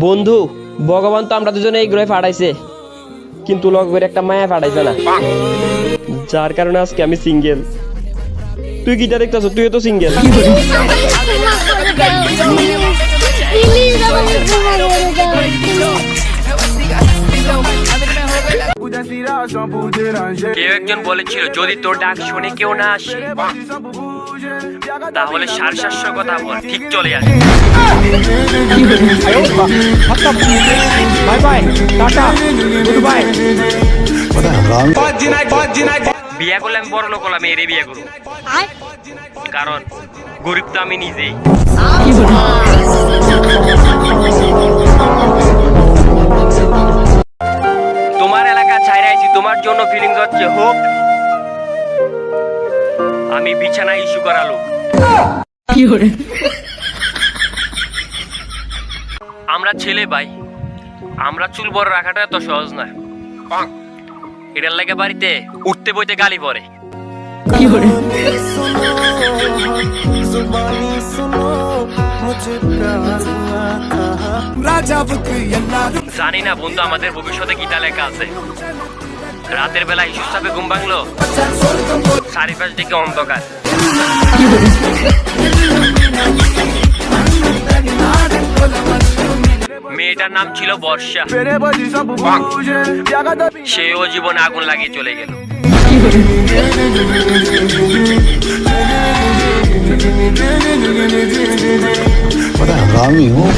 বন্ধু, ভগবান তো আমরা দুজনে এই গ্রহে পাঠাইছে, কিন্তু লগবের একটা মায়া পাঠাইছে না, যার কারণে আজকে আমি সিঙ্গেল। তুই কিটা দেখতেছ? তুইও তো সিঙ্গেল। কেউ একজন বলেছিল যদি তোর ডাক শুনে কেউ না আসে তাহলে 750 কথা বল, ঠিক চলে আসে। Bye bye, tata, good bye. বিয়া করলে আমি বড় লোক হলাম, এরে বিয়ে করব, কারণ গরিব তো আমি নিজেই। তোমার এলাকা ছাইরা আইছি, তোমার জন্য ফিলিংস হচ্ছে হোক আমি বিছানা ইস্যু করা লোক। আমরা ছেলে ভাই, আমরা চুল বড় রাখাটা এত সহজ না, এটার লাগে বাড়িতে উঠতে বইতে গালি পড়ে। জানি না বন্ধু আমাদের ভবিষ্যতে কিটা লেখা আছে। রাতের বেলা ইস্যুর চাপে ঘুম ভাঙলো, চারিপাশ দিকে অন্ধকার। মেয়েটার নাম ছিল বর্ষা, সেও জীবনে আগুন লাগিয়ে চলে গেল। बड़ा हरामी हूँ।